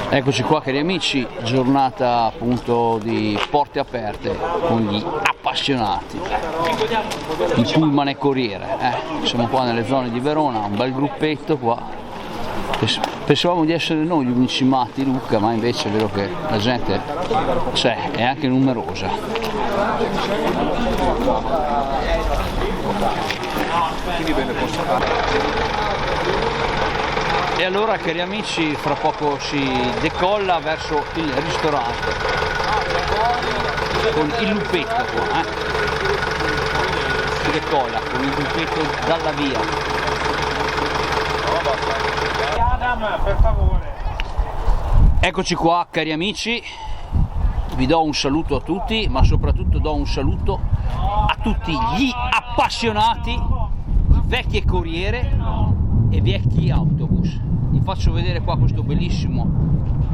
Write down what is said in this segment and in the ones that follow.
Eccoci qua cari amici, giornata appunto di porte aperte con gli appassionati, il Pullman e Corriere, siamo qua nelle zone di Verona, un bel gruppetto qua. Pensavamo di essere noi gli unici matti Luca, ma invece è vero che la gente c'è, è anche numerosa. E allora cari amici, fra poco si decolla verso il ristorante con il luppetto qua, si decolla con il luppetto dalla via. Per favore. Eccoci qua cari amici, vi do un saluto a tutti, ma soprattutto do un saluto a tutti gli appassionati di vecchie corriere e vecchi autobus. Vi faccio vedere qua questo bellissimo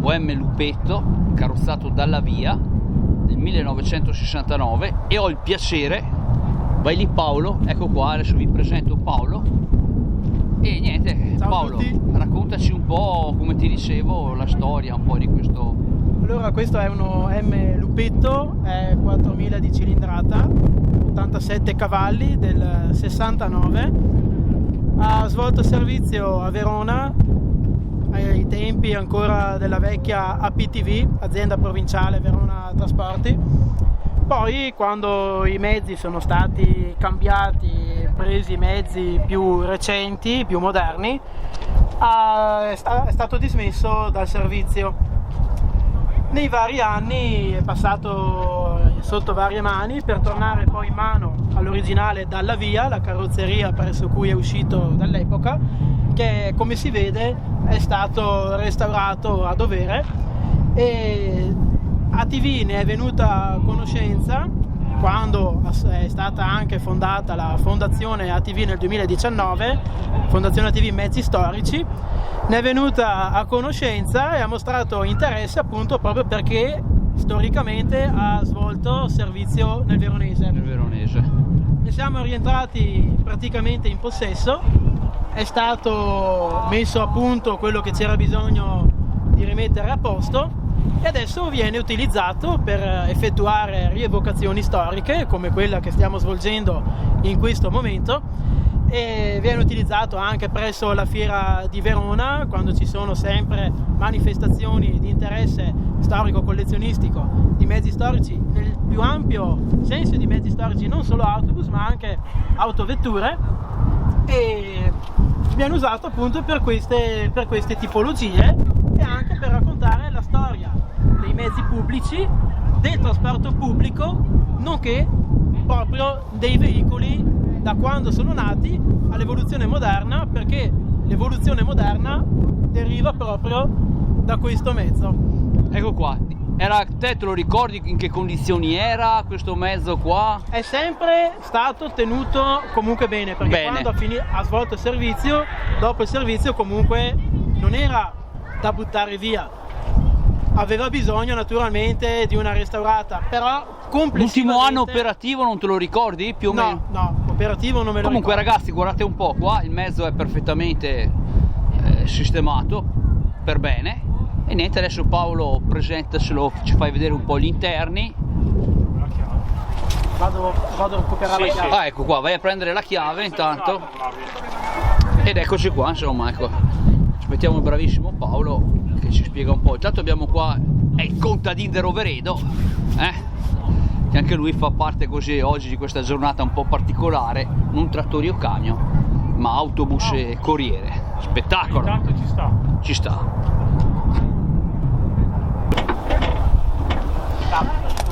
OM Luppetto carrozzato dalla via del 1969 e ho il piacere, vai lì Paolo, ecco qua, adesso vi presento Paolo. E niente, ciao Paolo, raccontaci un po', come ti dicevo, la storia un po' di questo. Allora, questo è uno M Luppetto, è 4000 di cilindrata, 87 cavalli del 69, ha svolto servizio a Verona ai tempi ancora della vecchia APTV, azienda provinciale Verona Trasporti. Poi quando i mezzi sono stati cambiati, presi mezzi più recenti, più moderni, è stato dismesso dal servizio. Nei vari anni è passato sotto varie mani per tornare poi in mano all'originale dalla via, la carrozzeria presso cui è uscito dall'epoca, che come si vede è stato restaurato a dovere, e ATV ne è venuta a conoscenza quando è stata anche fondata la fondazione ATV nel 2019, Fondazione ATV Mezzi Storici, ne è venuta a conoscenza e ha mostrato interesse appunto proprio perché storicamente ha svolto servizio nel Veronese. Ne siamo rientrati praticamente in possesso, è stato messo a punto quello che c'era bisogno di rimettere a posto e adesso viene utilizzato per effettuare rievocazioni storiche come quella che stiamo svolgendo in questo momento, e viene utilizzato anche presso la fiera di Verona quando ci sono sempre manifestazioni di interesse storico-collezionistico di mezzi storici nel più ampio senso di mezzi storici, non solo autobus ma anche autovetture, e viene usato appunto per queste tipologie e anche per raccontare la storia dei mezzi pubblici, del trasporto pubblico, nonché proprio dei veicoli da quando sono nati all'evoluzione moderna, perché l'evoluzione moderna deriva proprio da questo mezzo. Ecco qua, te lo ricordi in che condizioni era questo mezzo qua? È sempre stato tenuto comunque bene, perché quando ha svolto il servizio, dopo il servizio comunque non era da buttare via, aveva bisogno naturalmente di una restaurata, però complessivamente... L'ultimo anno operativo non te lo ricordi più o meno? No, operativo non me lo Comunque ricordo. Ragazzi, guardate un po' qua, il mezzo è perfettamente sistemato per bene, e niente, adesso Paolo presentacelo, ci fai vedere un po' gli interni. Vado a recuperare la chiave. Ah, ecco qua, vai a prendere la chiave intanto, ed eccoci qua, insomma, ecco, aspettiamo il bravissimo Paolo che ci spiega un po'. Intanto abbiamo qua è il contadin de Roveredo, che anche lui fa parte così oggi di questa giornata un po' particolare, non trattori o camion ma autobus e corriere, spettacolo. Intanto ci sta.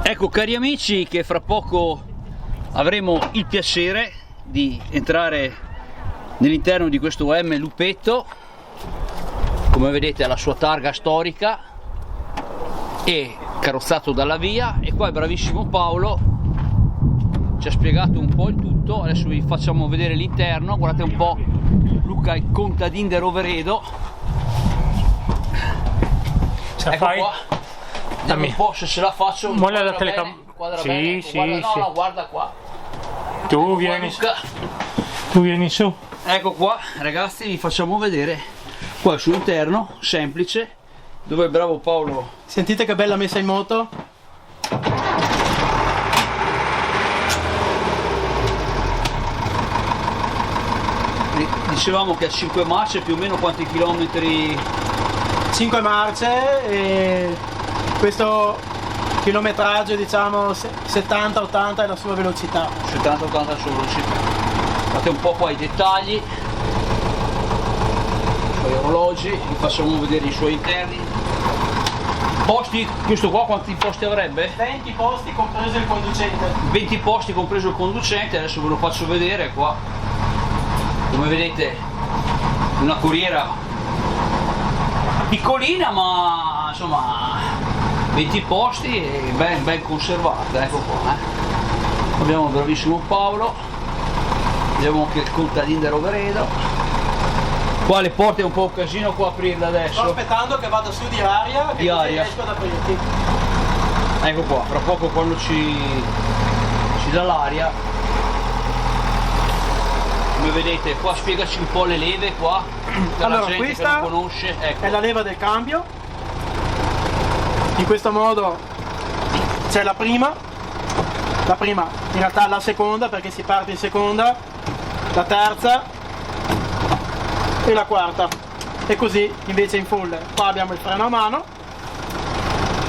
Ecco cari amici, che fra poco avremo il piacere di entrare nell'interno di questo OM Luppetto. Come vedete ha la sua targa storica e carrozzato dalla via, e qua il bravissimo Paolo ci ha spiegato un po' il tutto. Adesso vi facciamo vedere l'interno, guardate un po' Luca, il contadin de Roveredo. Ce la ecco fai? Qua. Vediamo un po' se ce la faccio. Molla la telecamera. Sì, bene, ecco, guarda, sì. no, guarda qua. Tu Ecco vieni, qua, Luca. tu vieni su. Ecco qua ragazzi, vi facciamo vedere Qua il suo interno, semplice, dove il bravo Paolo... Sentite che bella messa in moto. Dicevamo che a 5 marce più o meno quanti chilometri? 5 marce e questo chilometraggio diciamo 70-80 è la sua velocità. 70-80 la sua velocità. Guardate un po' qua i dettagli, gli orologi, vi facciamo vedere i suoi interni. Posti, questo qua quanti posti avrebbe? 20 posti compreso il conducente. 20 posti compreso il conducente, adesso ve lo faccio vedere qua. Come vedete una corriera piccolina ma insomma 20 posti e ben conservata, ecco qua. Abbiamo il bravissimo Paolo, abbiamo anche il contadino di Roveredo. Qua le porte è un po' un casino qua aprirle adesso. Sto aspettando che vada su di aria che riesco ad aprirti. Ecco qua, fra poco quando ci dà l'aria. Come vedete qua spiegaci un po' le leve qua, per allora, la gente questa che non conosce. Ecco. È la leva del cambio. In questo modo c'è la prima in realtà la seconda perché si parte in seconda, la terza e la quarta e così invece in full. Qua abbiamo il freno a mano,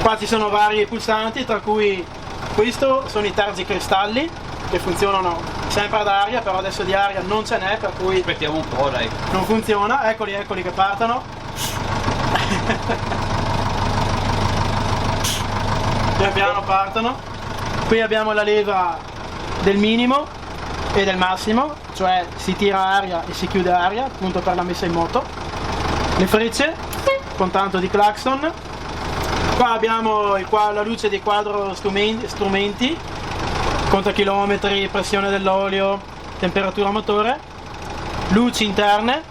qua ci sono vari pulsanti tra cui questo sono i terzi cristalli che funzionano sempre ad aria, però adesso di aria non ce n'è per cui aspettiamo un po', dai. Non funziona, eccoli che partono. Pian piano partono. Qui abbiamo la leva del minimo e del massimo, cioè si tira aria e si chiude aria, appunto per la messa in moto. Le frecce con tanto di clacson. Qua abbiamo la luce di quadro strumenti, contachilometri, pressione dell'olio, temperatura motore, luci interne.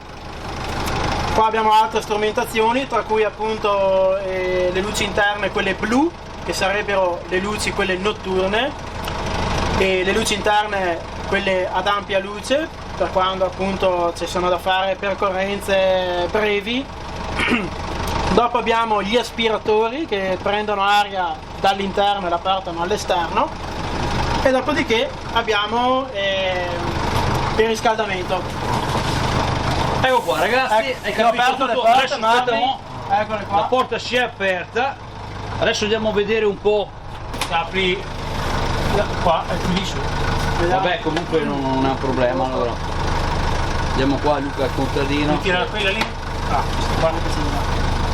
Qua abbiamo altre strumentazioni, tra cui appunto le luci interne, quelle blu, che sarebbero le luci quelle notturne, e le luci interne quelle ad ampia luce, per quando appunto ci sono da fare percorrenze brevi. Dopo abbiamo gli aspiratori che prendono aria dall'interno e la portano all'esterno, e dopodiché abbiamo il riscaldamento. Ecco qua ragazzi, hai capito tutto. Adesso aspettiamo, eccole qua. la porta si è aperta, adesso andiamo a vedere un po'. Apri qua e chiudi su. Vabbè, comunque non è un problema. Allora andiamo qua, Luca il contadino. Mi tira quella lì. Ah, guarda che si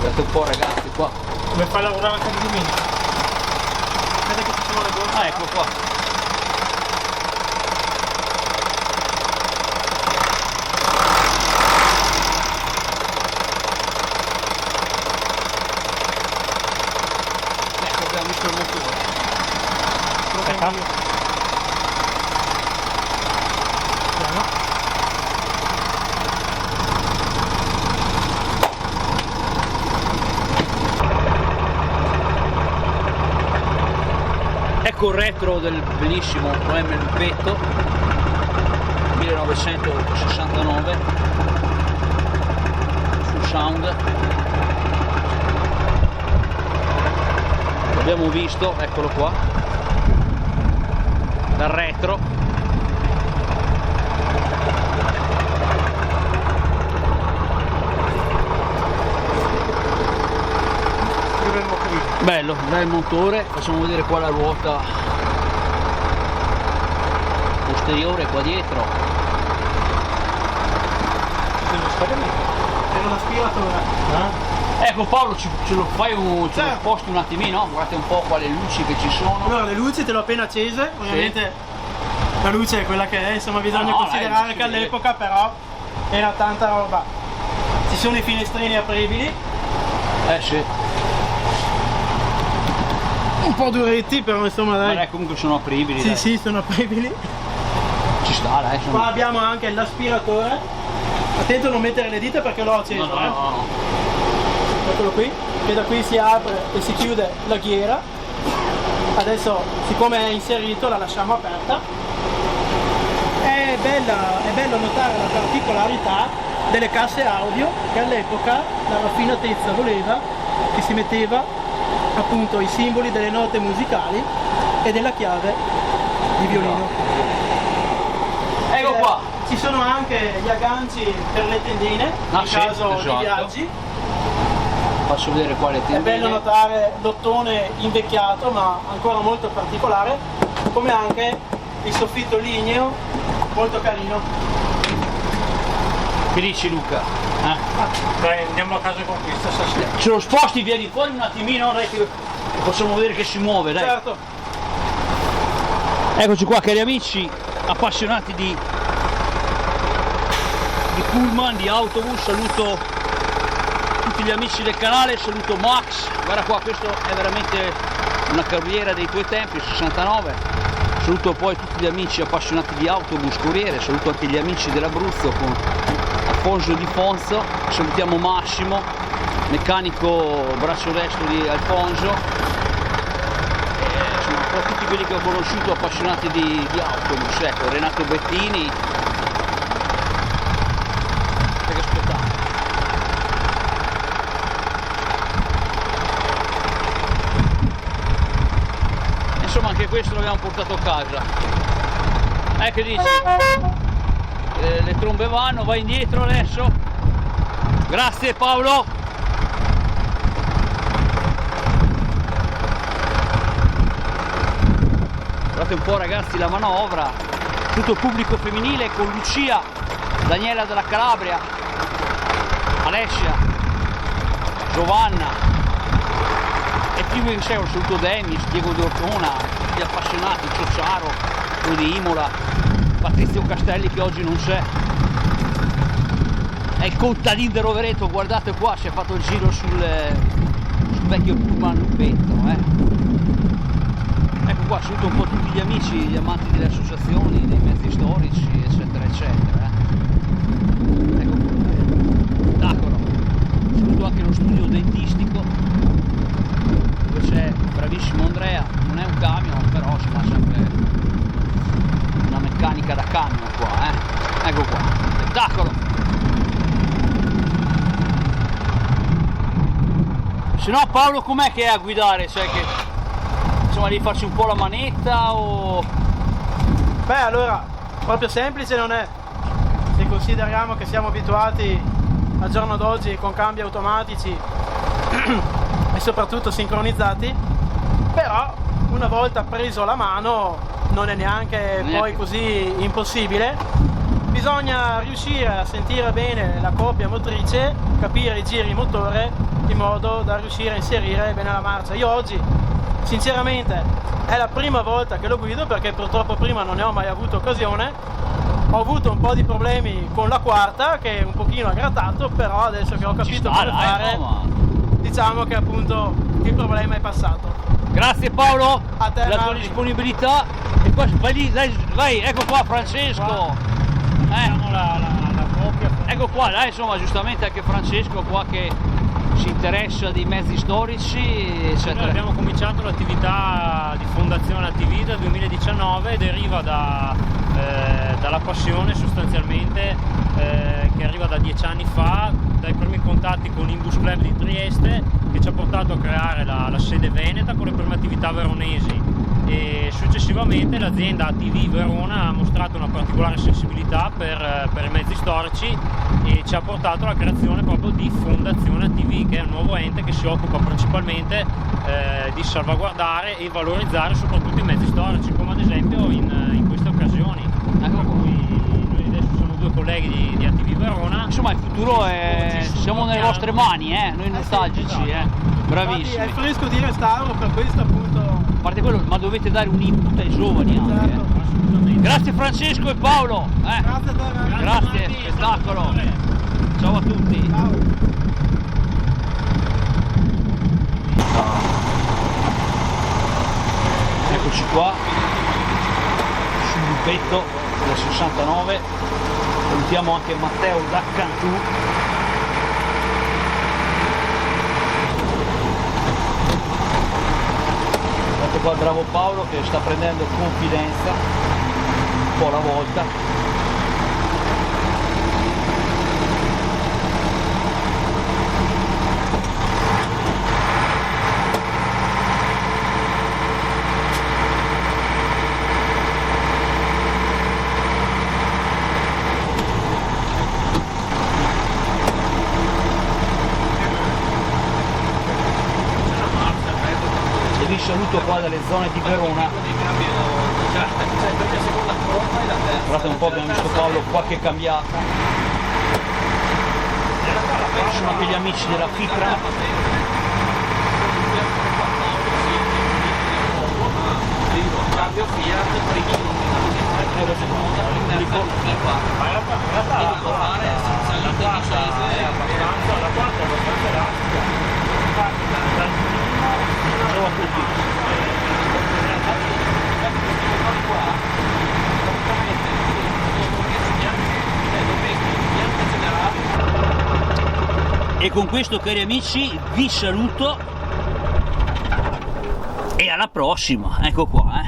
Guardate un po' ragazzi qua. come fai a lavorare anche di domenica? Vedete che ci sono le gomme? Ah, ecco qua. Ecco, abbiamo visto il motore. Aspetta. Ecco il retro del bellissimo OM Lupetto 1969 sul sound. L'abbiamo visto, eccolo qua, dal retro. Bello, dai il motore, facciamo vedere qua la ruota posteriore qua dietro. Per l'aspiratore. Ecco Paolo, ce lo fai ce lo sposti un attimino, guardate un po' qua le luci che ci sono. Allora, le luci te le ho appena accese, ovviamente la luce è quella che è, insomma bisogna considerare che all'epoca però era tanta roba. Ci sono i finestrini apribili. Sì. Un po' duretti, però insomma dai. Ma comunque sono apribili. Sì, dai. sì, sono apribili. Ci sta, dai. Qua abbiamo anche l'aspiratore. Attento a non mettere le dita perché l'ho acceso. No. Eccolo qui, che da qui si apre e si chiude la ghiera. Adesso, siccome è inserito, la lasciamo aperta. E è bello notare la particolarità delle casse audio, che all'epoca la raffinatezza voleva che si metteva appunto i simboli delle note musicali e della chiave di violino. Ecco qua. Ci sono anche gli agganci per le tendine in sì, caso esatto. di viaggi. Faccio vedere qua le È tendine. bello notare l'ottone invecchiato ma ancora molto particolare, come anche il soffitto ligneo molto carino. Che dici Luca? Dai, andiamo a casa con questa stasera. Ce lo sposti, vieni fuori un attimino, dai, che possiamo vedere che si muove, dai. Certo. Eccoci qua cari amici, appassionati di pullman, di autobus, saluto tutti gli amici del canale, saluto Max, guarda qua, questo è veramente una carriera dei tuoi tempi, 69, saluto poi tutti gli amici appassionati di autobus, corriere, saluto anche gli amici dell'Abruzzo con Alfonso Di Fonzo, salutiamo Massimo, meccanico braccio destro di Alfonso, insomma un po' tutti quelli che ho conosciuto appassionati di autobus, ecco, Renato Bettini, che spettacolo. Insomma anche questo l'abbiamo portato a casa. Che dici? Le trombe vanno, vai indietro adesso. Grazie Paolo. Guardate un po' ragazzi la manovra, tutto il pubblico femminile con Lucia, Daniela della Calabria, Alessia, Giovanna e prima che sei un saluto Demis, Diego D'Ortona, tutti gli appassionati, Ciociaro, quello di Imola, Patrizio Castelli che oggi non c'è, è il contadino di Rovereto, guardate qua, si è fatto il giro sul vecchio pullman Lupetto, Ecco qua, saluto un po' tutti gli amici, gli amanti delle associazioni, dei mezzi storici, eccetera, eccetera. Ecco qua, spettacolo. Saluto anche lo studio dentistico, dove c'è bravissimo Andrea, non è un camion, però insomma sempre una meccanica da camion qua, Ecco qua, spettacolo. Se no Paolo com'è che è a guidare? Cioè che insomma devi farci un po' la manetta o... Beh, allora, proprio semplice non è, se consideriamo che siamo abituati al giorno d'oggi con cambi automatici e soprattutto sincronizzati, però una volta preso la mano non è neanche poi così impossibile. Bisogna riuscire a sentire bene la coppia motrice, capire i giri motore in modo da riuscire a inserire bene la marcia. Io oggi sinceramente è la prima volta che lo guido perché purtroppo prima non ne ho mai avuto occasione. Ho avuto un po' di problemi con la quarta che un pochino ha grattato, però adesso che ho capito come fare, diciamo che appunto il problema è passato. Grazie Paolo a te, per la tua disponibilità. E poi vai lì, vai, ecco qua Francesco. La coppia. Ecco qua, dai, insomma, giustamente anche Francesco qua che si interessa di mezzi storici, eccetera. Noi abbiamo cominciato l'attività di Fondazione ATV dal 2019 e deriva dalla passione sostanzialmente che arriva da 10 anni fa, dai primi contatti con l'Imbus Club di Trieste che ci ha portato a creare la sede veneta con le prime attività veronesi, e successivamente l'azienda ATV Verona ha mostrato una particolare sensibilità per i mezzi storici e ci ha portato alla creazione proprio di Fondazione ATV, che è un nuovo ente che si occupa principalmente di salvaguardare e valorizzare soprattutto i mezzi storici, come ad esempio in queste occasioni. Ecco, noi adesso siamo due colleghi di ATV Verona. Insomma il futuro è... siamo nelle vostre mani, noi nostalgici, bravissimi. È fresco di restauro, per questo appunto. A parte quello, ma dovete dare un input ai giovani anche. Certo. Grazie Francesco e Paolo. Grazie a te, Grazie, spettacolo. Ciao a tutti. Ciao. Eccoci qua sul Lupetto della 69. Salutiamo anche Matteo da Cantù. Guardate qua il bravo Paolo che sta prendendo confidenza un po' alla volta. saluto qua dalle zone di Verona. Guardate un po', abbiamo visto Paolo qualche cambiata. Ci sono anche gli amici della Fitra. E con questo, cari amici, vi saluto e alla prossima. Ecco qua,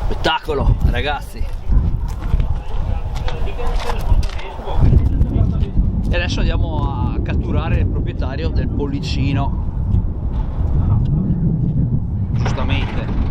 spettacolo, ragazzi. E adesso andiamo a catturare il proprietario del pollicino, giustamente.